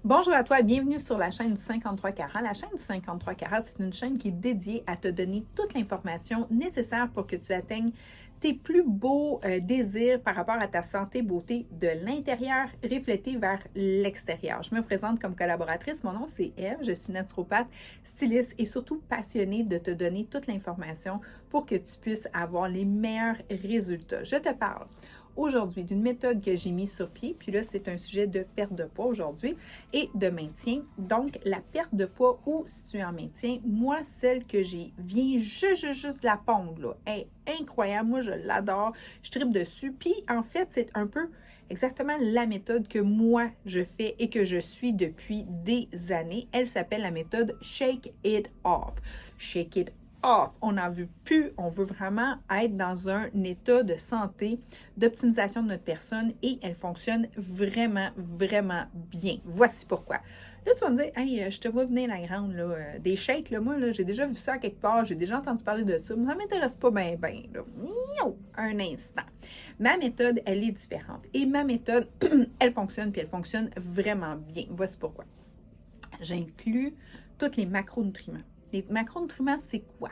Bonjour à toi et bienvenue sur la chaîne du 53 carats. La chaîne du 53 carats, c'est une chaîne qui est dédiée à te donner toute l'information nécessaire pour que tu atteignes tes plus beaux désirs par rapport à ta santé, beauté de l'intérieur reflété vers l'extérieur. Je me présente comme collaboratrice. Mon nom, c'est Eve. Je suis naturopathe, styliste et surtout passionnée de te donner toute l'information pour que tu puisses avoir les meilleurs résultats. Je te parle aujourd'hui d'une méthode que j'ai mise sur pied, puis là, c'est un sujet de perte de poids aujourd'hui et de maintien. Donc, la perte de poids ou si tu es en maintien, moi, celle que j'ai vient juste de la pondre, là. Elle est incroyable, moi, je l'adore, je tripe dessus. Puis, en fait, c'est un peu exactement la méthode que moi, je fais et que je suis depuis des années. Elle s'appelle la méthode Shake It Off. Shake It off. On n'en veut plus, on veut vraiment être dans un état de santé, d'optimisation de notre personne et elle fonctionne vraiment bien. Voici pourquoi. Là, tu vas me dire, hey, je te vois venir la grande, là, des shakes, là, moi, là, j'ai déjà vu ça quelque part, j'ai déjà entendu parler de ça, mais ça ne m'intéresse pas bien, là. Un instant. Ma méthode, elle est différente. Et ma méthode, elle fonctionne, puis elle fonctionne vraiment bien. Voici pourquoi. J'inclus tous les macronutriments. Les macronutriments, c'est quoi?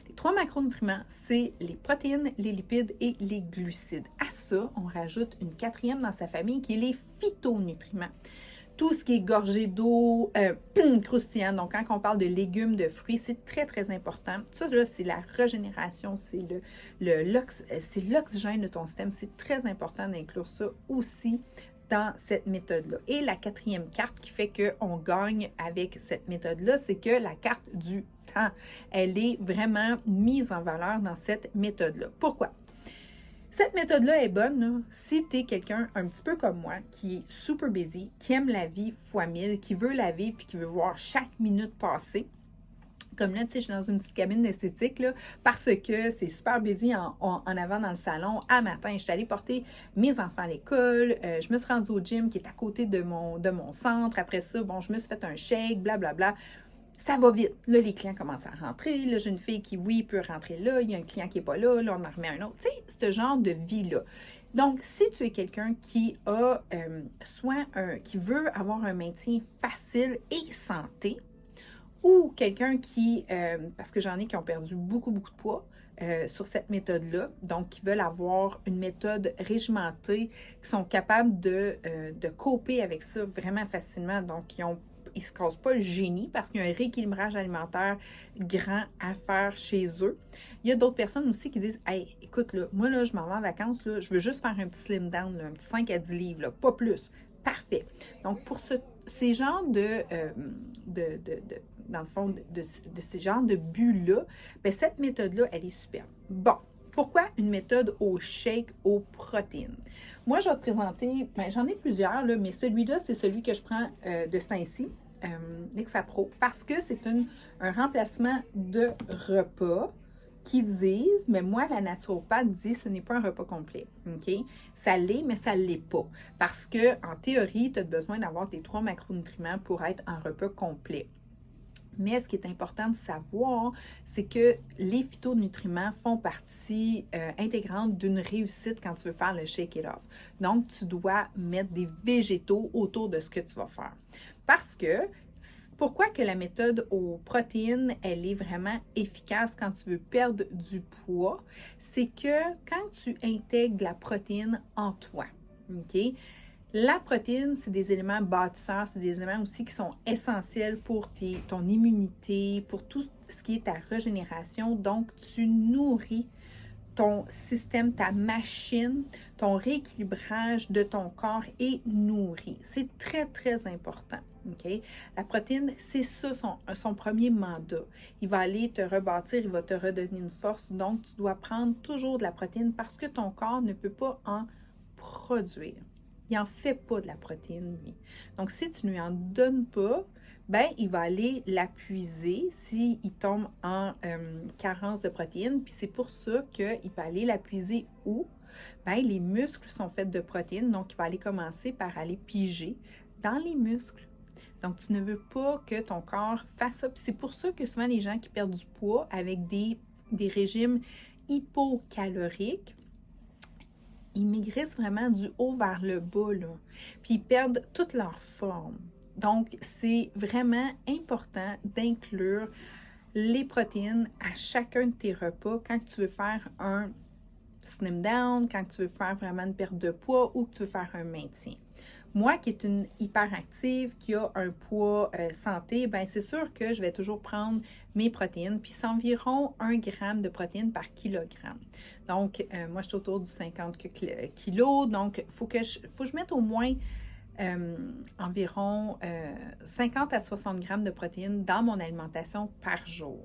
Les trois macronutriments, c'est les protéines, les lipides et les glucides. À ça, on rajoute une quatrième dans sa famille qui est les phytonutriments. Tout ce qui est gorgé d'eau, croustillant. Donc, quand on parle de légumes, de fruits, c'est très important. Ça, là, c'est la régénération, c'est l'oxygène de ton système. C'est très important d'inclure ça aussi dans cette méthode-là. Et la quatrième carte qui fait qu'on gagne avec cette méthode-là, c'est que la carte du temps, elle est vraiment mise en valeur dans cette méthode-là. Pourquoi? Cette méthode-là est bonne là, si tu es quelqu'un un petit peu comme moi, qui est super busy, qui aime la vie fois 1000, qui veut la vivre puis qui veut voir chaque minute passer. Comme là, tu sais, je suis dans une petite cabine d'esthétique, là, parce que c'est super busy en avant dans le salon. À matin, je suis allée porter mes enfants à l'école. Je me suis rendue au gym qui est à côté de mon centre. Après ça, bon, je me suis fait un shake, blablabla. Ça va vite. Là, les clients commencent à rentrer. Là, j'ai une fille qui, oui, peut rentrer là. Il y a un client qui n'est pas là. Là, on en remet un autre. Tu sais, ce genre de vie-là. Donc, si tu es quelqu'un qui a qui veut avoir un maintien facile et santé, ou quelqu'un qui, parce que j'en ai qui ont perdu beaucoup de poids sur cette méthode-là, donc qui veulent avoir une méthode régimentée, qui sont capables de coper avec ça vraiment facilement, donc ils ne se cassent pas le génie parce qu'il y a un rééquilibrage alimentaire grand à faire chez eux. Il y a d'autres personnes aussi qui disent, hey, écoute, là, moi, là, je m'en vais en vacances, là, je veux juste faire un petit slim down, là, un petit 5 à 10 livres, là, pas plus. Parfait. Donc, pour ces genres dans le fond, de ces genres de buts-là, bien, cette méthode-là, elle est superbe. Bon, pourquoi une méthode au shake aux protéines? Moi, je vais te présenter, bien, j'en ai plusieurs, là, mais celui-là, c'est celui que je prends de ce temps-ci, Nexapro, parce que c'est un remplacement de repas qui disent, mais moi, la naturopathe dit ce n'est pas un repas complet. OK? Ça l'est, mais ça ne l'est pas. Parce que, en théorie, tu as besoin d'avoir tes 3 macronutriments pour être un repas complet. Mais ce qui est important de savoir, c'est que les phytonutriments font partie intégrante d'une réussite quand tu veux faire le shake it off. Donc, tu dois mettre des végétaux autour de ce que tu vas faire. Parce que, pourquoi que la méthode aux protéines, elle est vraiment efficace quand tu veux perdre du poids? C'est que quand tu intègres la protéine en toi, OK? La protéine, c'est des éléments bâtisseurs, c'est des éléments aussi qui sont essentiels pour ton immunité, pour tout ce qui est ta régénération. Donc, tu nourris ton système, ta machine, ton rééquilibrage de ton corps est nourri. C'est très important. Okay? La protéine, c'est ça son premier mandat. Il va aller te rebâtir, il va te redonner une force. Donc, tu dois prendre toujours de la protéine parce que ton corps ne peut pas en produire. Il n'en fait pas de la protéine, lui. Donc, si tu ne lui en donnes pas, ben, il va aller la puiser s'il tombe en carence de protéines. Puis c'est pour ça qu'il peut aller la puiser où? Ben, les muscles sont faits de protéines, donc il va aller commencer par aller piger dans les muscles. Donc, tu ne veux pas que ton corps fasse ça. Puis c'est pour ça que souvent les gens qui perdent du poids avec des régimes hypocaloriques, ils maigrissent vraiment du haut vers le bas, là. Puis ils perdent toute leur forme. Donc, c'est vraiment important d'inclure les protéines à chacun de tes repas quand tu veux faire un slim down, quand tu veux faire vraiment une perte de poids ou que tu veux faire un maintien. Moi, qui est une hyperactive, qui a un poids santé, ben c'est sûr que je vais toujours prendre mes protéines, puis c'est environ 1 gramme de protéines par kilogramme. Donc, moi, je suis autour du 50 kilos, donc il faut que je mette au moins environ 50 à 60 grammes de protéines dans mon alimentation par jour.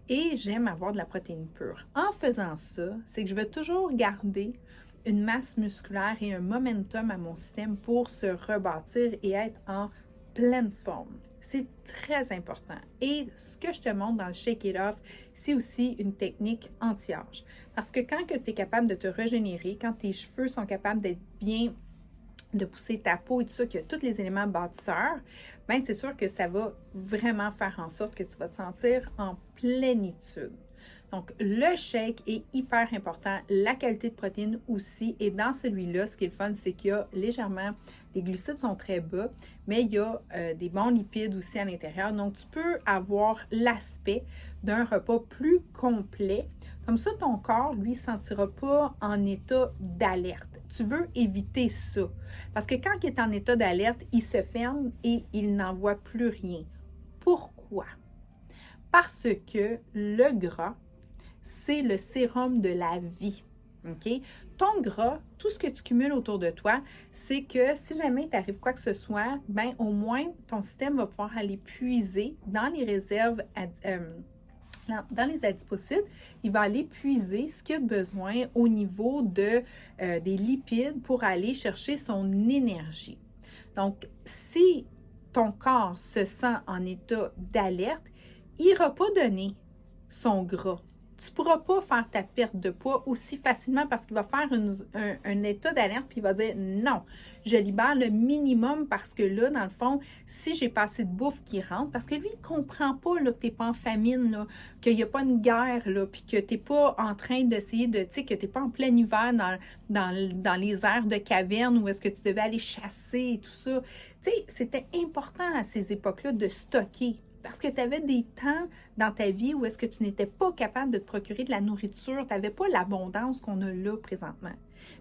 Et j'aime avoir de la protéine pure. En faisant ça, c'est que je vais toujours garder une masse musculaire et un momentum à mon système pour se rebâtir et être en pleine forme. C'est très important. Et ce que je te montre dans le Shake It Off, c'est aussi une technique anti-âge. Parce que quand tu es capable de te régénérer, quand tes cheveux sont capables d'être bien, de pousser ta peau et tout ça, qui a tous les éléments bâtisseurs, bien c'est sûr que ça va vraiment faire en sorte que tu vas te sentir en plénitude. Donc, le shake est hyper important, la qualité de protéines aussi, et dans celui-là, ce qui est le fun, c'est qu'il y a légèrement, les glucides sont très bas, mais il y a des bons lipides aussi à l'intérieur, donc tu peux avoir l'aspect d'un repas plus complet. Comme ça, ton corps, lui, ne se sentira pas en état d'alerte. Tu veux éviter ça, parce que quand il est en état d'alerte, il se ferme et il n'en voit plus rien. Pourquoi? Parce que le gras, c'est le sérum de la vie. OK? Ton gras, tout ce que tu cumules autour de toi, c'est que si jamais il t'arrive quoi que ce soit, bien, au moins, ton système va pouvoir aller puiser dans les réserves, dans les adipocytes, il va aller puiser ce qu'il a besoin au niveau des lipides pour aller chercher son énergie. Donc, si ton corps se sent en état d'alerte, il n'ira pas donner son gras. Tu ne pourras pas faire ta perte de poids aussi facilement parce qu'il va faire un état d'alerte puis il va dire non, je libère le minimum parce que là, dans le fond, si j'ai pas assez de bouffe qui rentre, parce que lui, il ne comprend pas là, que tu n'es pas en famine, qu'il n'y a pas une guerre, là, puis que tu n'es pas en train d'essayer de, tu sais, que tu n'es pas en plein hiver dans les aires de caverne où est-ce que tu devais aller chasser et tout ça. Tu sais, c'était important à ces époques-là de stocker. Parce que tu avais des temps dans ta vie où est-ce que tu n'étais pas capable de te procurer de la nourriture, tu n'avais pas l'abondance qu'on a là présentement.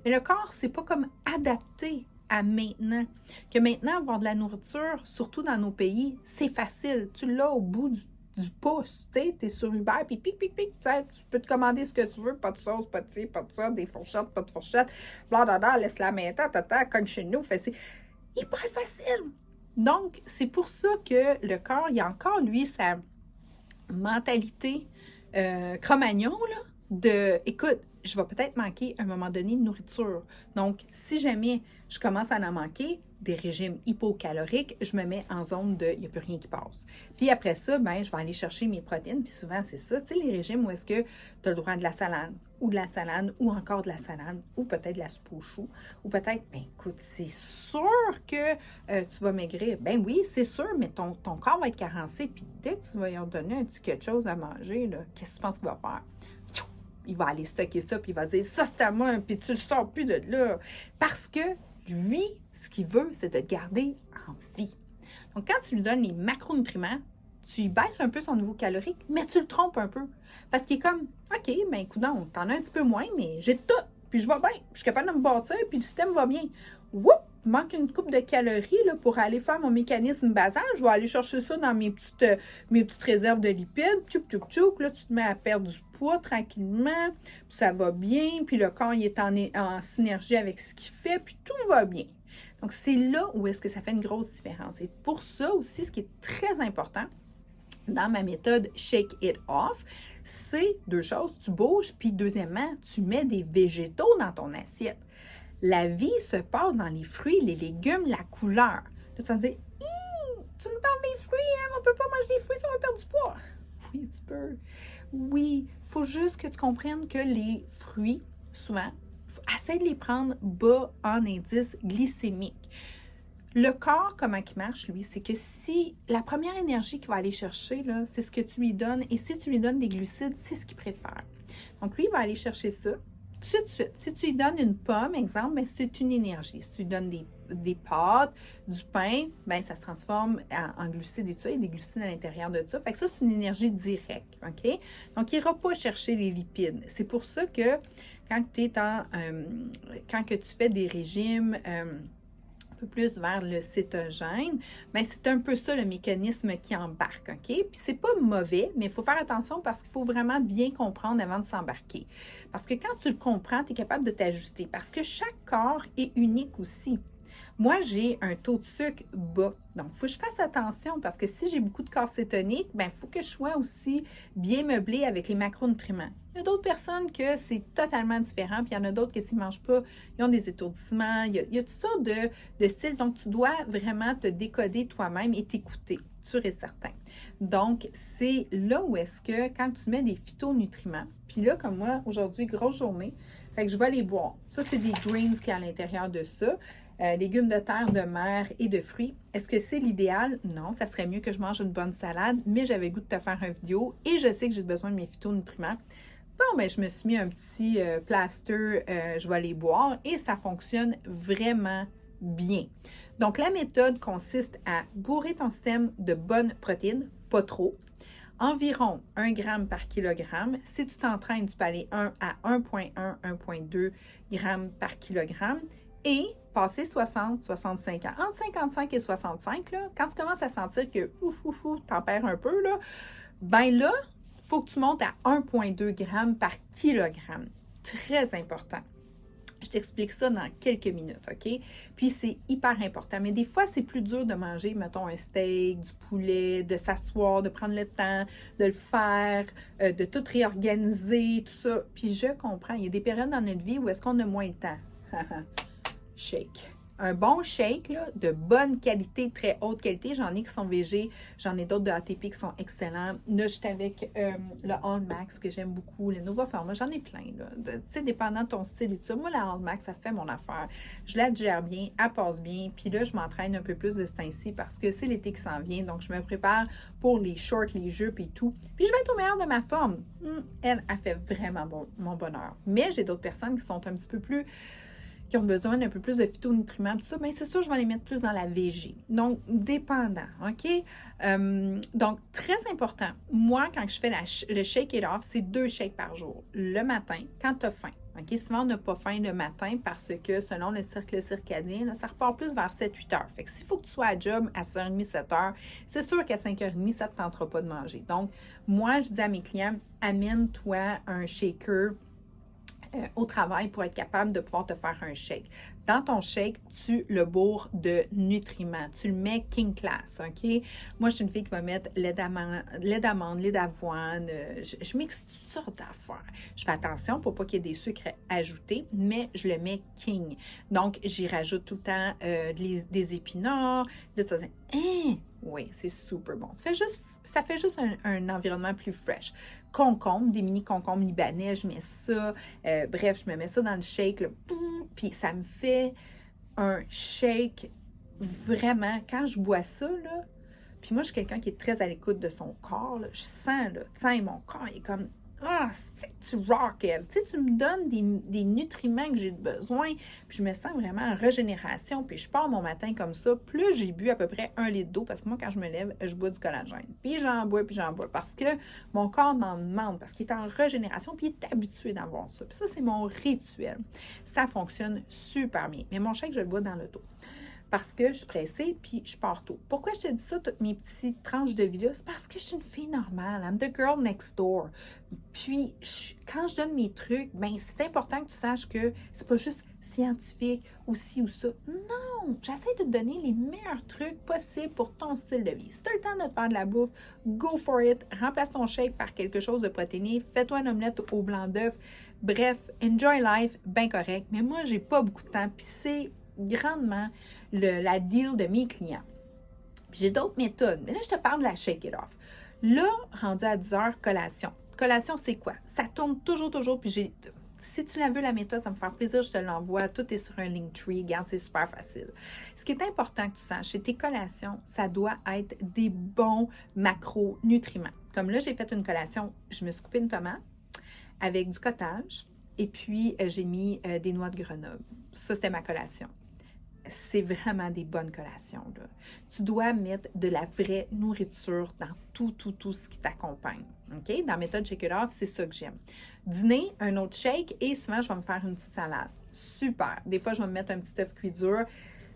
Mais le corps, c'est pas comme adapté à maintenant. Que maintenant, avoir de la nourriture, surtout dans nos pays, c'est facile. Tu l'as au bout du pouce, tu sais, tu es sur Uber, puis pic, tu peux te commander ce que tu veux, pas de sauce, pas de ci, pas de ça, des fourchettes, pas de fourchettes, blablabla, laisse la main, cogne chez nous, c'est hyper facile. Donc, c'est pour ça que le corps, il a encore, lui, sa mentalité Cro-Magnon, écoute, je vais peut-être manquer à un moment donné de nourriture. Donc, si jamais je commence à en manquer, des régimes hypocaloriques, je me mets en zone de il n'y a plus rien qui passe. Puis après ça, ben, je vais aller chercher mes protéines. Puis souvent, c'est ça, tu sais, les régimes où est-ce que tu as le droit de la salade, ou encore de la salade, ou peut-être de la soupe aux choux, ou peut-être, ben écoute, c'est sûr que tu vas maigrir. Ben oui, c'est sûr, mais ton corps va être carencé. Puis dès que tu vas lui donner un petit quelque chose à manger, qu'est-ce que tu penses qu'il va faire? Il va aller stocker ça, puis il va dire, ça c'est à moi, puis tu le sors plus de là. Parce que lui, ce qu'il veut, c'est de te garder en vie. Donc, quand tu lui donnes les macronutriments, tu baisses un peu son niveau calorique, mais tu le trompes un peu. Parce qu'il est comme, OK, ben écoute, t'en as un petit peu moins, mais j'ai tout, puis je vais bien, je suis capable de me bâtir, puis le système va bien. Woup! Il manque une coupe de calories là, pour aller faire mon mécanisme basal. Je vais aller chercher ça dans mes petites réserves de lipides. Tchouk, là, tu te mets à perdre du poids tranquillement, puis ça va bien, puis le corps il est en synergie avec ce qu'il fait, puis tout va bien. Donc, c'est là où est-ce que ça fait une grosse différence. Et pour ça aussi, ce qui est très important dans ma méthode Shake It Off, c'est deux choses. Tu bouges, puis deuxièmement, tu mets des végétaux dans ton assiette. La vie se passe dans les fruits, les légumes, la couleur. Là, tu vas me dire, tu me parles des fruits, hein? On ne peut pas manger des fruits si on veut perdre du poids. Oui, tu peux. Oui, il faut juste que tu comprennes que les fruits, souvent, essaie de les prendre bas en indice glycémique. Le corps, comment il marche, lui, c'est que si la première énergie qu'il va aller chercher, là, c'est ce que tu lui donnes, et si tu lui donnes des glucides, c'est ce qu'il préfère. Donc, lui, il va aller chercher ça tout de suite. Si tu lui donnes une pomme, exemple, mais c'est une énergie. Si tu lui donnes des des pâtes, du pain, ben ça se transforme en glucides et tout ça, il y a des glucides à l'intérieur de ça. Fait que ça, c'est une énergie directe, OK? Donc, il n'ira pas chercher les lipides. C'est pour ça que quand quand que tu fais des régimes plus vers le cétogène, bien, c'est un peu ça le mécanisme qui embarque, OK? Puis c'est pas mauvais, mais il faut faire attention parce qu'il faut vraiment bien comprendre avant de s'embarquer. Parce que quand tu le comprends, tu es capable de t'ajuster parce que chaque corps est unique aussi. Moi, j'ai un taux de sucre bas. Donc, il faut que je fasse attention parce que si j'ai beaucoup de corps cétonique, il faut que je sois aussi bien meublée avec les macronutriments. Il y a d'autres personnes que c'est totalement différent, puis il y en a d'autres que s'ils ne mangent pas, ils ont des étourdissements. Il y a toutes sortes de styles. Donc, tu dois vraiment te décoder toi-même et t'écouter, sûr et certain. Donc, c'est là où est-ce que quand tu mets des phytonutriments, puis là, comme moi, aujourd'hui, grosse journée, fait que je vais les boire. Ça, c'est des greens qui est à l'intérieur de ça. Légumes de terre, de mer et de fruits. Est-ce que c'est l'idéal? Non, ça serait mieux que je mange une bonne salade, mais j'avais le goût de te faire une vidéo et je sais que j'ai besoin de mes phytonutriments. Bon, ben, je me suis mis un petit plaster, je vais les boire et ça fonctionne vraiment bien. Donc, la méthode consiste à bourrer ton système de bonnes protéines, pas trop, environ 1 g par kilogramme. Si tu t'entraînes, tu peux aller à 1,1, 1,2 g par kilogramme. Et passer 60, 65 ans, entre 55 et 65, là, quand tu commences à sentir que t'en perds un peu, là, ben là, il faut que tu montes à 1,2 g par kilogramme. Très important. Je t'explique ça dans quelques minutes, OK? Puis c'est hyper important. Mais des fois, c'est plus dur de manger, mettons, un steak, du poulet, de s'asseoir, de prendre le temps, de le faire, de tout réorganiser, tout ça. Puis je comprends. Il y a des périodes dans notre vie où est-ce qu'on a moins de temps. Shake. Un bon shake là, de bonne qualité, très haute qualité. J'en ai qui sont végés, j'en ai d'autres de ATP qui sont excellents. Là, j'étais avec le All Max que j'aime beaucoup, le Nova Pharma, j'en ai plein. Tu sais, dépendant de ton style et tout ça. Moi, la All Max, ça fait mon affaire. Je la digère bien, elle passe bien. Puis là, je m'entraîne un peu plus de ce temps-ci parce que c'est l'été qui s'en vient. Donc, je me prépare pour les shorts, les jupes et tout. Puis je vais être au meilleur de ma forme. Elle a fait vraiment mon bonheur. Mais j'ai d'autres personnes qui sont un petit peu plus qui ont besoin d'un peu plus de phytonutriments, tout ça, bien c'est sûr, je vais les mettre plus dans la végé. Donc, dépendant, OK? Donc, très important. Moi, quand je fais le shake it off, c'est 2 shakes par jour. Le matin, quand tu as faim. OK? Souvent, on n'a pas faim le matin parce que selon le cercle circadien, là, ça repart plus vers 7-8 heures. Fait que s'il faut que tu sois à job à 6h30, 7h, c'est sûr qu'à 5h30, ça ne te tentera pas de manger. Donc, moi, je dis à mes clients, amène-toi un shaker au travail pour être capable de pouvoir te faire un shake. Dans ton shake, tu le bourres de nutriments. Tu le mets king class, OK? Moi, je suis une fille qui va mettre lait d'amande, lait d'avoine. Je mixe toutes sortes d'affaires. Je fais attention pour pas qu'il y ait des sucres ajoutés, mais je le mets king. Donc, j'y rajoute tout le temps des épinards. Là, tu vas dire, hein? Oui, c'est super bon. Ça fait juste un environnement plus fresh. Concombre, des mini concombres libanais, je mets ça. Bref, je me mets ça dans le shake, là, puis ça me fait un shake vraiment. Quand je bois ça, là, puis moi, je suis quelqu'un qui est très à l'écoute de son corps, là, je sens, là, tiens, mon corps est comme, c'est que tu rock, elle. Tu sais, tu me donnes des nutriments que j'ai besoin, puis je me sens vraiment en régénération, puis je pars mon matin comme ça. Plus j'ai bu à peu près 1 litre d'eau, parce que moi, quand je me lève, je bois du collagène. Puis j'en bois, parce que mon corps m'en demande, parce qu'il est en régénération, puis il est habitué d'avoir ça. Puis ça, c'est mon rituel. Ça fonctionne super bien. Mais mon shake, je le bois dans l'auto. Parce que je suis pressée, puis je pars tôt. Pourquoi je te dis ça, toutes mes petites tranches de vie-là? C'est parce que je suis une fille normale. I'm the girl next door. Puis, quand je donne mes trucs, ben c'est important que tu saches que c'est pas juste scientifique ou ci ou ça. Non! J'essaie de te donner les meilleurs trucs possibles pour ton style de vie. Si tu as le temps de te faire de la bouffe, go for it. Remplace ton shake par quelque chose de protéiné. Fais-toi une omelette au blanc d'œuf. Bref, enjoy life, bien correct. Mais moi, j'ai pas beaucoup de temps, puis c'est grandement la deal de mes clients. J'ai d'autres méthodes, mais là, je te parle de la shake it off. Là, rendu à 10 heures, collation. Collation, c'est quoi? Ça tourne toujours, puis si tu la veux, la méthode, ça me fait plaisir, je te l'envoie. Tout est sur un Linktree. Regarde, c'est super facile. Ce qui est important que tu saches, c'est tes collations, ça doit être des bons macronutriments. Comme là, j'ai fait une collation, je me suis coupé une tomate avec du cottage et puis j'ai mis des noix de Grenoble. Ça, c'était ma collation. c'est vraiment des bonnes collations, là. Tu dois mettre de la vraie nourriture dans tout ce qui t'accompagne. OK? Dans la méthode Shake It Off, c'est ça que j'aime. Dîner, un autre shake et souvent, je vais me faire une petite salade. Super. Des fois, je vais me mettre un petit œuf cuit dur.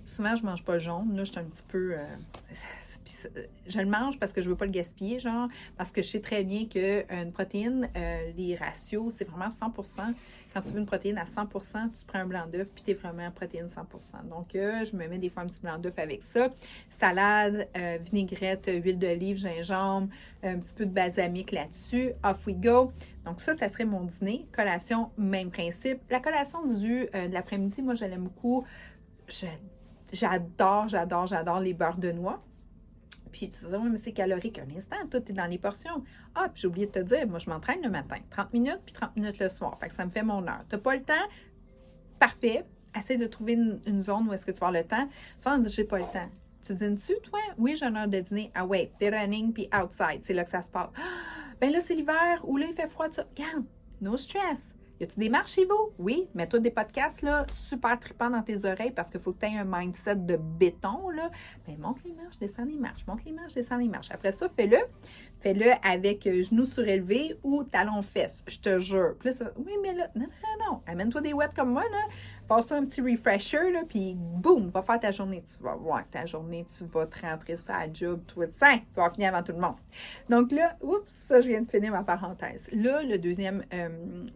Souvent, je ne mange pas jaune. Là, je suis un petit peu... je le mange parce que je ne veux pas le gaspiller, genre, parce que je sais très bien qu'une protéine, les ratios, c'est vraiment 100%. Quand tu veux une protéine à 100%, tu prends un blanc d'œuf, puis tu es vraiment en protéine 100%. Donc, je me mets des fois un petit blanc d'œuf avec ça. Salade, vinaigrette, huile d'olive, gingembre, un petit peu de balsamique là-dessus. Off we go. Donc, ça serait mon dîner. Collation, même principe. La collation de l'après-midi, moi, je l'aime beaucoup. J'adore les beurres de noix. Puis tu dis, oui, mais c'est calorique. Un instant, tout est dans les portions. Ah, puis j'ai oublié de te dire, moi, je m'entraîne le matin. 30 minutes, puis 30 minutes le soir. Fait que ça me fait mon heure. Tu n'as pas le temps? Parfait. Essaie de trouver une zone où est-ce que tu vas avoir le temps. Souvent, on dit, j'ai pas le temps. Tu dînes-tu, toi? Oui, j'ai une heure de dîner. Ah ouais, t'es running, puis outside. C'est là que ça se passe. Ah, ben là, c'est l'hiver, ou là, il fait froid. Regarde, no stress. Y a-tu des marches chez vous? Oui, mets-toi des podcasts là, super trippants dans tes oreilles parce qu'il faut que tu aies un mindset de béton. Là. Ben, monte les marches, descends les marches, monte les marches, descends les marches. Après ça, fais-le. Fais-le avec genoux surélevés ou talons fesses, je te jure. Puis là, oui, mais là, non. Amène-toi des wets comme moi, là. Passe-toi un petit refresher, là, puis boum, va faire ta journée. Tu vas voir que ta journée, tu vas te rentrer ça à job, tout ça, tu vas finir avant tout le monde. Donc là, oups, ça, je viens de finir ma parenthèse. Là, le deuxième,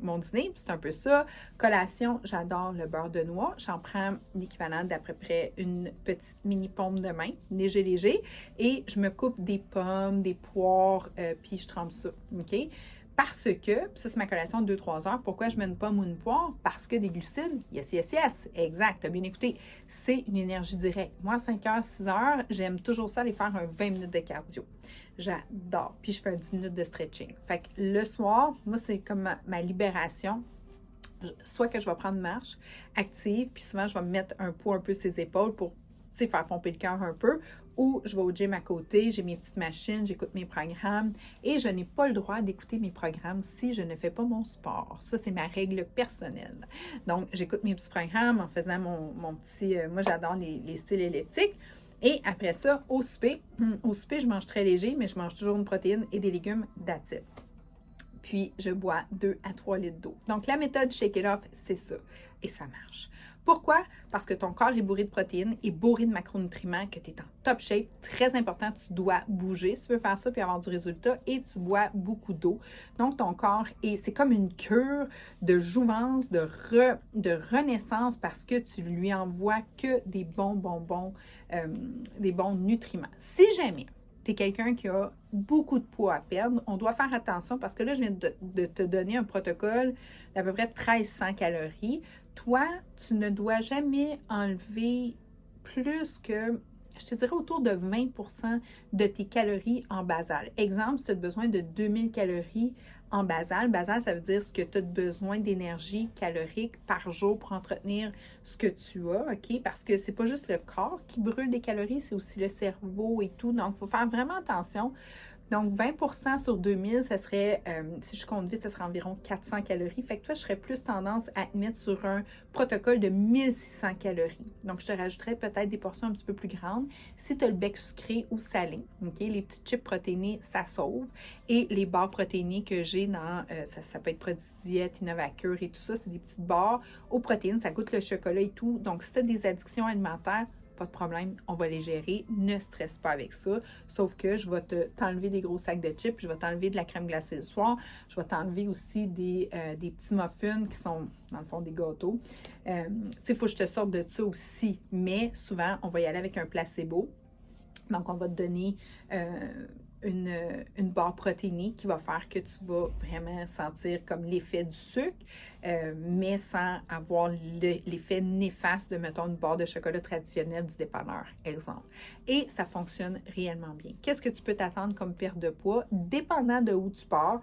mon dîner, c'est un peu ça. Collation, j'adore le beurre de noix. J'en prends l'équivalent d'à peu près une petite mini pomme de main, léger. Et je me coupe des pommes, des poires, puis je trempe ça, OK? Parce que, ça c'est ma collation de 2-3 heures, pourquoi je mets une pomme ou une poire? Parce que des glucides, yes, exact, tu as bien écouté, c'est une énergie directe. Moi, 5 heures, 6 heures, j'aime toujours ça, aller faire un 20 minutes de cardio. J'adore. Puis je fais un 10 minutes de stretching. Fait que le soir, moi, c'est comme ma libération. Soit que je vais prendre une marche active, puis souvent, je vais me mettre un poids un peu sur ses épaules pour faire pomper le cœur un peu, ou je vais au gym à côté, j'ai mes petites machines, j'écoute mes programmes et je n'ai pas le droit d'écouter mes programmes si je ne fais pas mon sport. Ça, c'est ma règle personnelle. Donc, j'écoute mes petits programmes en faisant mon petit... moi, j'adore les styles elliptiques. Et après ça, au souper, je mange très léger, mais je mange toujours une protéine et des légumes that's it. Puis, je bois 2 à 3 litres d'eau. Donc, la méthode Shake It Off, c'est ça. Et ça marche. Pourquoi? Parce que ton corps est bourré de protéines et bourré de macronutriments, que tu es en top shape. Très important, tu dois bouger si tu veux faire ça puis avoir du résultat et tu bois beaucoup d'eau. Donc, ton corps, c'est comme une cure de jouvence, de renaissance parce que tu lui envoies que des des bons nutriments. Si jamais tu es quelqu'un qui a beaucoup de poids à perdre, on doit faire attention parce que là, je viens de te donner un protocole d'à peu près 1300 calories. Toi, tu ne dois jamais enlever plus que, je te dirais, autour de 20% de tes calories en basal. Exemple, si tu as besoin de 2000 calories en basal, ça veut dire ce que tu as besoin d'énergie calorique par jour pour entretenir ce que tu as, OK? Parce que c'est pas juste le corps qui brûle des calories, c'est aussi le cerveau et tout. Donc, il faut faire vraiment attention. Donc, 20% sur 2000, ça serait, si je compte vite, ça serait environ 400 calories. Fait que toi, je serais plus tendance à te mettre sur un protocole de 1600 calories. Donc, je te rajouterais peut-être des portions un petit peu plus grandes. Si tu as le bec sucré ou salé, OK? Les petits chips protéinés, ça sauve. Et les barres protéinées que j'ai dans, ça peut être Prodidiète, Innovacure et tout ça, c'est des petites barres aux protéines. Ça goûte le chocolat et tout. Donc, si tu as des addictions alimentaires, pas de problème, on va les gérer, ne stresse pas avec ça, sauf que je vais t'enlever des gros sacs de chips, je vais t'enlever de la crème glacée le soir, je vais t'enlever aussi des petits muffins qui sont, dans le fond, des gâteaux. Tu sais, il faut que je te sorte de ça aussi, mais souvent, on va y aller avec un placebo. Donc, on va te donner une barre protéinée qui va faire que tu vas vraiment sentir comme l'effet du sucre, mais sans avoir l'effet néfaste de, mettons, une barre de chocolat traditionnelle du dépanneur, exemple. Et ça fonctionne réellement bien. Qu'est-ce que tu peux t'attendre comme perte de poids? Dépendant de où tu pars,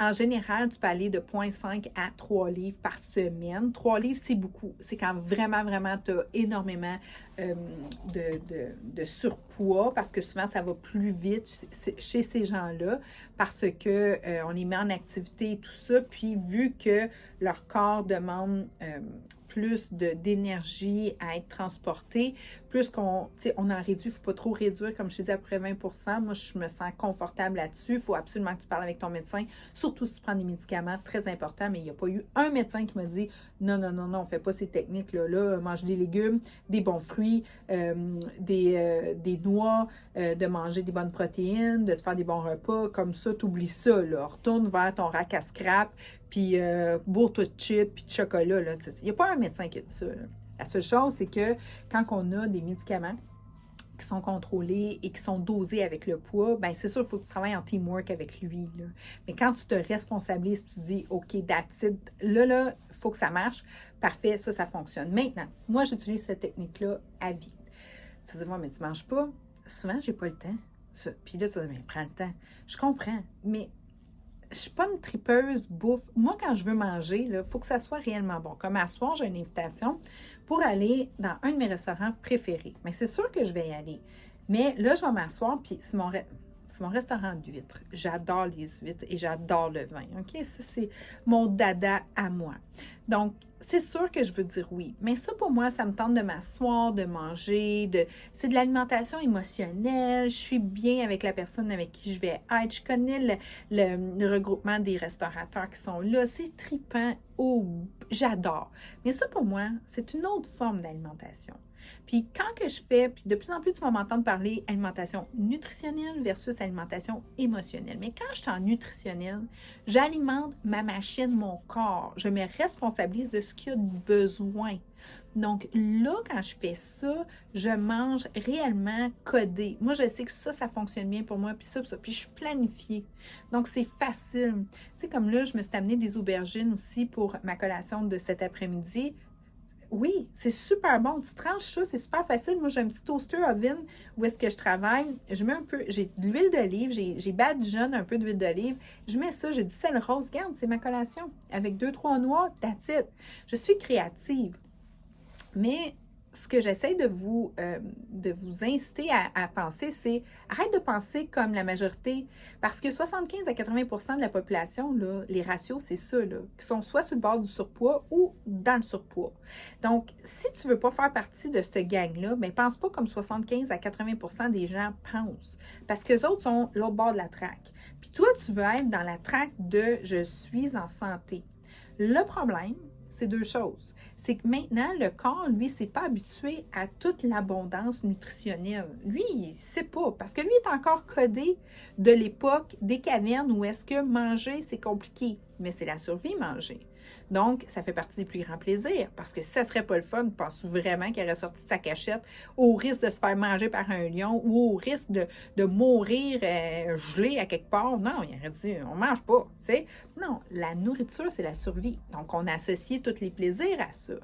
en général, tu peux aller de 0,5 à 3 livres par semaine. 3 livres, c'est beaucoup. C'est quand vraiment, tu as énormément de surpoids parce que souvent, ça va plus vite chez ces gens-là parce qu'on les met en activité et tout ça. Puis, vu que leur corps demande plus d'énergie à être transportée, plus qu'on on en réduit, il ne faut pas trop réduire, comme je te dis, après 20%. Moi, je me sens confortable là-dessus. Il faut absolument que tu parles avec ton médecin, surtout si tu prends des médicaments, très important, mais il n'y a pas eu un médecin qui m'a dit non, non, non, non, on ne fait pas ces techniques-là. Là, mange des légumes, des bons fruits, des noix, de manger des bonnes protéines, de te faire des bons repas. Comme ça, tu oublies ça, là. Retourne vers ton rack à scrap, puis bourre-toi de chips, puis de chocolat, là. Il n'y a pas un médecin qui a dit ça, là. La seule chose, c'est que quand on a des médicaments qui sont contrôlés et qui sont dosés avec le poids, bien, c'est sûr qu'il faut que tu travailles en teamwork avec lui, là. Mais quand tu te responsabilises, tu dis, OK, that's it, là, il faut que ça marche. Parfait, ça fonctionne. Maintenant, moi, j'utilise cette technique-là à vie. Tu vas dire, ouais, mais tu ne manges pas. Souvent, j'ai pas le temps. Puis là, tu vas dire, mais prends le temps. Je comprends, mais je ne suis pas une tripeuse bouffe. Moi, quand je veux manger, il faut que ça soit réellement bon. Comme à soir, j'ai une invitation pour aller dans un de mes restaurants préférés. Mais c'est sûr que je vais y aller. Mais là, je vais m'asseoir, puis c'est mon restaurant d'huîtres. J'adore les huîtres et j'adore le vin. OK? Ça, c'est mon dada à moi. Donc, c'est sûr que je veux dire oui. Mais ça, pour moi, ça me tente de m'asseoir, de manger. C'est de l'alimentation émotionnelle. Je suis bien avec la personne avec qui je vais être. Je connais le regroupement des restaurateurs qui sont là. C'est trippant. Oh, j'adore. Mais ça, pour moi, c'est une autre forme d'alimentation. Puis quand que je fais, puis de plus en plus, tu vas m'entendre parler alimentation nutritionnelle versus alimentation émotionnelle. Mais quand je suis en nutritionnelle, j'alimente ma machine, mon corps. Je me responsabilise de ce qu'il y a de besoin. Donc là, quand je fais ça, je mange réellement codé. Moi, je sais que ça fonctionne bien pour moi, puis ça. Puis je suis planifiée. Donc, c'est facile. Tu sais, comme là, je me suis amené des aubergines aussi pour ma collation de cet après-midi. Oui, c'est super bon. Tu tranches ça, c'est super facile. Moi, j'ai un petit toaster oven où est-ce que je travaille. Je mets un peu, j'ai de l'huile d'olive, j'ai badigeonne un peu d'huile d'olive. Je mets ça, j'ai du sel rose. Regarde, c'est ma collation. Avec 2-3 noix, that's it. Je suis créative. Mais ce que j'essaie de vous inciter à penser, c'est arrête de penser comme la majorité. Parce que 75 à 80% de la population, là, les ratios, c'est ça, là, qui sont soit sur le bord du surpoids ou dans le surpoids. Donc, si tu ne veux pas faire partie de cette gang-là, bien, pense pas comme 75 à 80% des gens pensent. Parce qu'eux autres sont l'autre bord de la traque. Puis toi, tu veux être dans la traque de « je suis en santé ». Le problème, c'est deux choses. C'est que maintenant, le corps, lui, ne s'est pas habitué à toute l'abondance nutritionnelle. Lui, il ne sait pas, parce que lui est encore codé de l'époque des cavernes où est-ce que manger, c'est compliqué. Mais c'est la survie, manger. Donc, ça fait partie des plus grands plaisirs, parce que si ça ne serait pas le fun, pense vraiment qu'il aurait sorti de sa cachette au risque de se faire manger par un lion ou au risque de mourir gelé à quelque part. Non, il aurait dit, on ne mange pas, tu sais. Non, la nourriture, c'est la survie. Donc, on a associé tous les plaisirs à ça.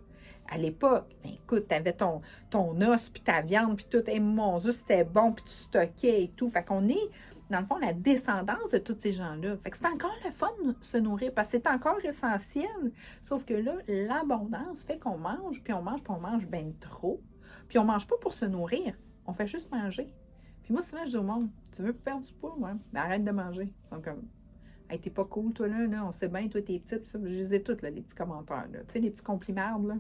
À l'époque, ben écoute, tu avais ton os, puis ta viande, puis tout, hey, mon Dieu, c'était bon, puis tu stockais et tout. Fait qu'on est dans le fond, la descendance de tous ces gens-là. Fait que c'est encore le fun de se nourrir parce que c'est encore essentiel. Sauf que là, l'abondance fait qu'on mange, puis on mange bien trop. Puis on mange pas pour se nourrir. On fait juste manger. Puis moi, souvent, je dis au monde, tu veux perdre du poids? Ouais, ben arrête de manger. Donc, hey, t'es pas cool, toi, là, on sait bien, toi, t'es petite, ça. Je les ai toutes, là, les petits commentaires, là. Tu sais, les petits compliments, là.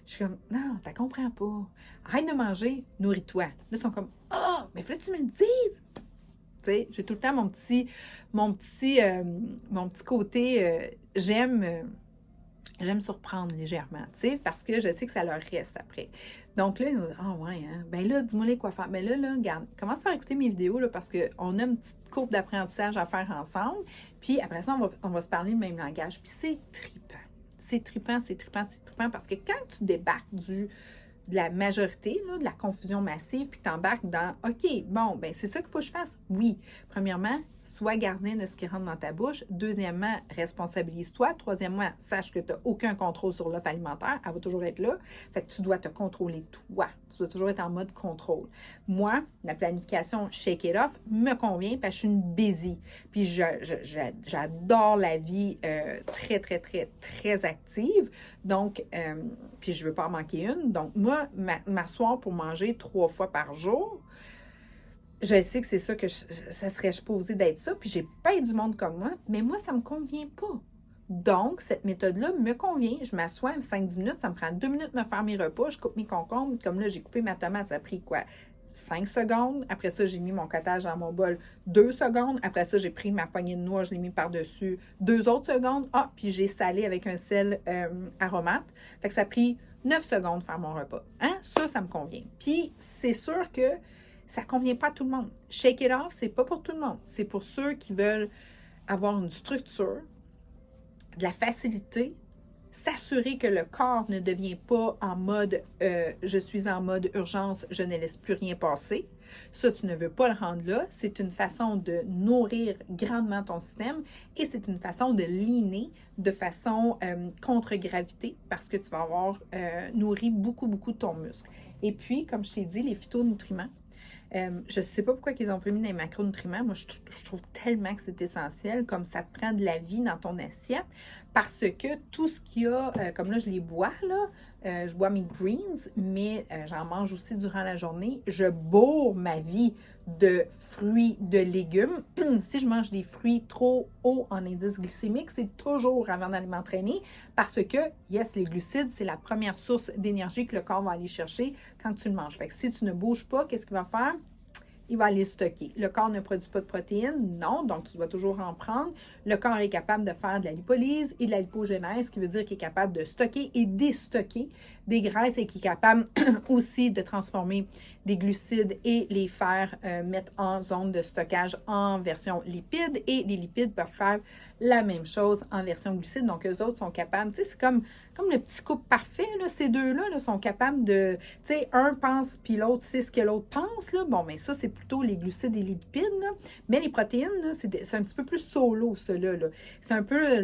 Je suis comme, non, t'as comprends pas. Arrête de manger, nourris-toi. Là, ils sont comme, ah, oh, mais faut que tu me le dises. J'ai tout le temps mon petit côté, j'aime surprendre légèrement, parce que je sais que ça leur reste après. Donc là, ils ont dit, ah ouais, hein? Ben là, dis-moi les quoi faire. Ben là, regarde, commence à faire écouter mes vidéos, là, parce qu'on a une petite courbe d'apprentissage à faire ensemble. Puis après ça, on va se parler le même langage. Puis c'est trippant. C'est trippant, c'est trippant, c'est trippant, parce que quand tu débarques de la majorité, là, de la confusion massive, puis tu embarques dans « OK, bon, ben c'est ça qu'il faut que je fasse. » Oui. Premièrement, sois gardien de ce qui rentre dans ta bouche. Deuxièmement, responsabilise-toi. Troisièmement, sache que tu n'as aucun contrôle sur l'offre alimentaire. Elle va toujours être là. Fait que tu dois te contrôler toi. Tu dois toujours être en mode contrôle. Moi, la planification Shake It Off me convient parce que je suis une busy. Puis j'adore la vie très, très, très, très active. Donc, puis je ne veux pas en manquer une. Donc, moi, m'asseoir pour manger 3 fois par jour, je sais que c'est ça que ça serait supposé d'être ça, puis j'ai pas du monde comme moi, mais moi, ça me convient pas. Donc, cette méthode-là me convient. Je m'assois 5-10 minutes, ça me prend 2 minutes de me faire mes repas, je coupe mes concombres. Comme là, j'ai coupé ma tomate, ça a pris quoi? 5 secondes. Après ça, j'ai mis mon cottage dans mon bol 2 secondes. Après ça, j'ai pris ma poignée de noix, je l'ai mis par-dessus 2 autres secondes. Ah, puis j'ai salé avec un sel aromate. Fait que ça a pris 9 secondes de faire mon repas. Hein? Ça me convient. Puis, c'est sûr que ça ne convient pas à tout le monde. Shake it off, c'est pas pour tout le monde. C'est pour ceux qui veulent avoir une structure, de la facilité, s'assurer que le corps ne devient pas en mode je suis en mode urgence, je ne laisse plus rien passer. Ça, tu ne veux pas le rendre là. C'est une façon de nourrir grandement ton système et c'est une façon de leaner de façon contre-gravité parce que tu vas avoir nourri beaucoup, beaucoup de ton muscle. Et puis, comme je t'ai dit, les phytonutriments. Je ne sais pas pourquoi ils ont pas mis les macronutriments. Moi, je trouve tellement que c'est essentiel, comme ça te prend de la vie dans ton assiette, parce que tout ce qu'il y a, comme là, je les bois, là, je bois mes greens, mais j'en mange aussi durant la journée. Je bourre ma vie de fruits, de légumes. Si je mange des fruits trop hauts en indice glycémique, c'est toujours avant d'aller m'entraîner parce que, yes, les glucides, c'est la première source d'énergie que le corps va aller chercher quand tu le manges. Fait que si tu ne bouges pas, qu'est-ce qu'il va faire? Il va aller stocker. Le corps ne produit pas de protéines, non, donc tu dois toujours en prendre. Le corps est capable de faire de la lipolyse et de la lipogénèse, ce qui veut dire qu'il est capable de stocker et déstocker des graisses et qui est capable aussi de transformer des glucides et les faire mettre en zone de stockage en version lipide. Et les lipides peuvent faire la même chose en version glucide. Donc, eux autres sont capables, tu sais, c'est comme le petit couple parfait, là, ces deux-là là, sont capables de, tu sais, un pense puis l'autre sait ce que l'autre pense. Là. Bon, mais ça, c'est plutôt les glucides et les lipides. Là. Mais les protéines, c'est un petit peu plus solo, ceux-là. Là. C'est un peu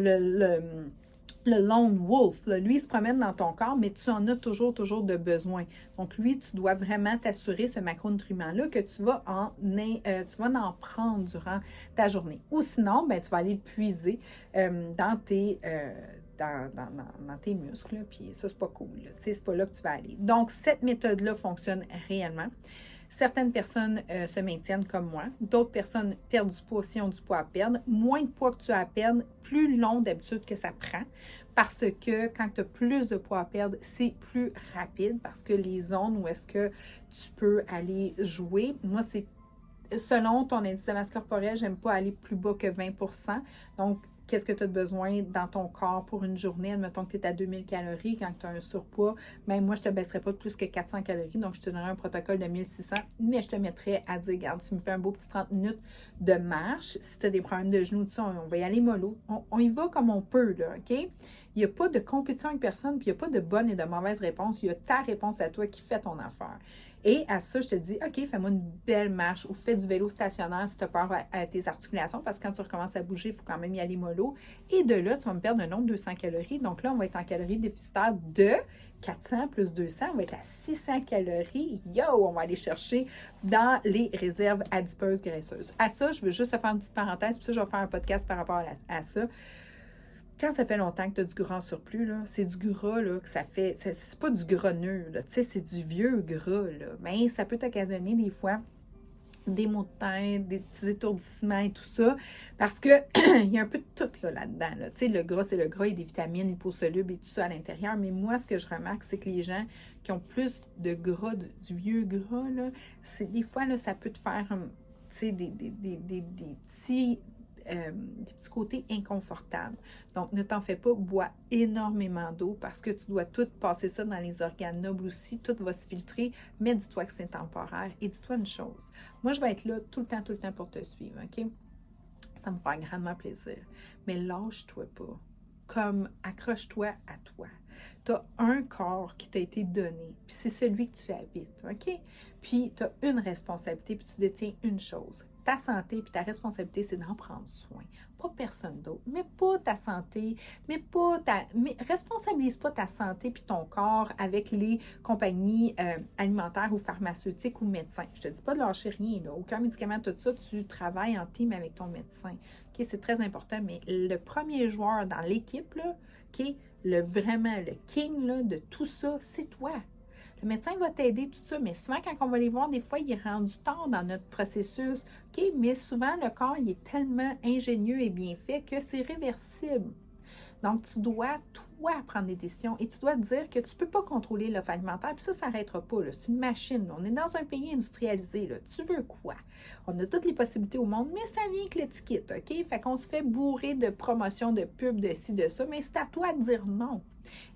le lone wolf, là, lui, il se promène dans ton corps, mais tu en as toujours de besoin. Donc, lui, tu dois vraiment t'assurer, ce macronutriment-là, que tu vas en prendre durant ta journée. Ou sinon, ben, tu vas aller le puiser dans tes muscles, là, puis ça, c'est pas cool. C'est pas là que tu vas aller. Donc, cette méthode-là fonctionne réellement. Certaines personnes se maintiennent comme moi. D'autres personnes perdent du poids si ont du poids à perdre. Moins de poids que tu as à perdre, plus long d'habitude que ça prend. Parce que quand tu as plus de poids à perdre, c'est plus rapide. Parce que les zones où est-ce que tu peux aller jouer, moi, c'est selon ton indice de masse corporelle, j'aime pas aller plus bas que 20%. Donc, qu'est-ce que tu as besoin dans ton corps pour une journée? Admettons que tu es à 2000 calories quand tu as un surpoids. Même moi, je ne te baisserais pas de plus que 400 calories. Donc, je te donnerais un protocole de 1600. Mais je te mettrais à dire, regarde, tu me fais un beau petit 30 minutes de marche. Si tu as des problèmes de genoux, tout ça, on va y aller mollo. On y va comme on peut, là, OK? Il n'y a pas de compétition avec personne, puis il n'y a pas de bonne et de mauvaise réponse. Il y a ta réponse à toi qui fait ton affaire. Et à ça, je te dis, OK, fais-moi une belle marche ou fais du vélo stationnaire si tu as peur à tes articulations parce que quand tu recommences à bouger, il faut quand même y aller mollo. Et de là, tu vas me perdre un nombre de 200 calories. Donc là, on va être en calories déficitaires de 400 plus 200, on va être à 600 calories. Yo, on va aller chercher dans les réserves adipeuses graisseuses. À ça, je veux juste te faire une petite parenthèse, puis ça, je vais faire un podcast par rapport à ça. Quand ça fait longtemps que tu as du gras en surplus, là, c'est du gras là, que ça fait. C'est pas du gras neuf, c'est du vieux gras. Là. Mais ça peut t'occasionner des fois des maux de tête, des petits étourdissements et tout ça. Parce que il y a un peu de tout là-dedans. Là. Le gras, c'est le gras, il y a des vitamines liposolubles et tout ça à l'intérieur. Mais moi, ce que je remarque, c'est que les gens qui ont plus de gras, du vieux gras, là, c'est des fois, là, ça peut te faire des petits côtés inconfortables. Donc, ne t'en fais pas, bois énormément d'eau parce que tu dois tout passer ça dans les organes nobles aussi, tout va se filtrer, mais dis-toi que c'est temporaire et dis-toi une chose, moi je vais être là tout le temps pour te suivre, OK? Ça me fait grandement plaisir, mais lâche-toi pas, comme accroche-toi à toi. Tu as un corps qui t'a été donné, puis c'est celui que tu habites, OK? Puis tu as une responsabilité, puis tu détiens une chose. Ta santé puis ta responsabilité, c'est d'en prendre soin. Pas personne d'autre. Mais pas ta santé, mais responsabilise pas ta santé puis ton corps avec les compagnies alimentaires ou pharmaceutiques ou médecins. Je te dis pas de lâcher rien, là. Aucun médicament, tout ça, tu travailles en team avec ton médecin. OK, c'est très important, mais le premier joueur dans l'équipe, là, OK, vraiment le king là, de tout ça, c'est toi. Le médecin va t'aider, tout ça, mais souvent, quand on va les voir, des fois, il est rendu tard dans notre processus. OK, mais souvent, le corps, il est tellement ingénieux et bien fait que c'est réversible. Donc, tu dois, toi, prendre des décisions et tu dois te dire que tu ne peux pas contrôler l'offre alimentaire. Puis ça s'arrêtera pas. C'est une machine. On est dans un pays industrialisé. Là. Tu veux quoi? On a toutes les possibilités au monde, mais ça vient avec l'étiquette, OK? Fait qu'on se fait bourrer de promotions, de pubs, de ci, de ça, mais c'est à toi de dire non.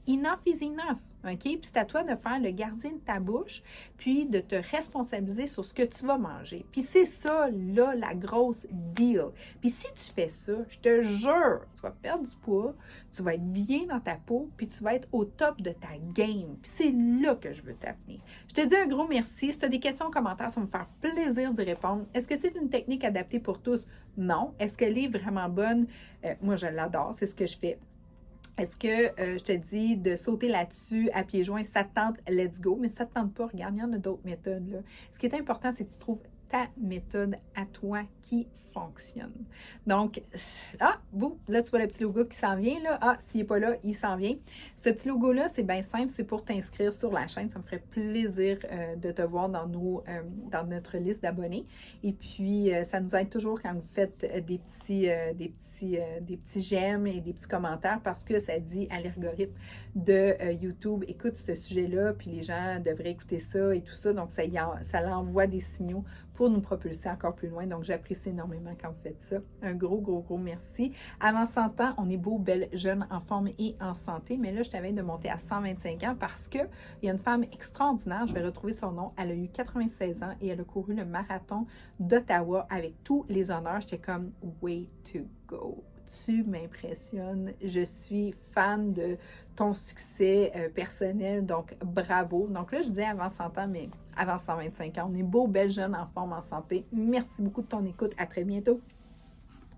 Enough is enough, OK? Puis c'est à toi de faire le gardien de ta bouche, puis de te responsabiliser sur ce que tu vas manger. Puis c'est ça, là, la grosse deal. Puis si tu fais ça, je te jure, tu vas perdre du poids, tu vas être bien dans ta peau, puis tu vas être au top de ta game. Puis c'est là que je veux t'amener. Je te dis un gros merci. Si tu as des questions, commentaires, ça va me faire plaisir d'y répondre. Est-ce que c'est une technique adaptée pour tous? Non. Est-ce qu'elle est vraiment bonne? Moi, je l'adore. C'est ce que je fais. Est-ce que je te dis de sauter là-dessus à pieds joints, ça te tente, let's go, mais ça ne te tente pas, regarde, il y en a d'autres méthodes. Là. Ce qui est important, c'est que tu trouves ta méthode à toi qui fonctionne. Donc, là, tu vois le petit logo qui s'en vient, là. Ah, s'il n'est pas là, il s'en vient. Ce petit logo-là, c'est bien simple, c'est pour t'inscrire sur la chaîne. Ça me ferait plaisir de te voir dans notre liste d'abonnés. Et puis, ça nous aide toujours quand vous faites des petits j'aime et des petits commentaires parce que ça dit à l'algorithme de YouTube, écoute ce sujet-là, puis les gens devraient écouter ça et tout ça. Donc, ça l'envoie des signaux pour nous propulser encore plus loin. Donc, j'apprécie énormément quand vous faites ça. Un gros, gros, gros merci. Avant 100 ans, on est beau, belle, jeune, en forme et en santé. Mais là, je t'avais de monter à 125 ans parce qu'il y a une femme extraordinaire, je vais retrouver son nom. Elle a eu 96 ans et elle a couru le marathon d'Ottawa avec tous les honneurs. J'étais comme, way to go. Tu m'impressionnes. Je suis fan de ton succès personnel, donc bravo. Donc là, je dis avant 100 ans, mais avant 125 ans. On est beau, belle, jeune, en forme, en santé. Merci beaucoup de ton écoute. À très bientôt.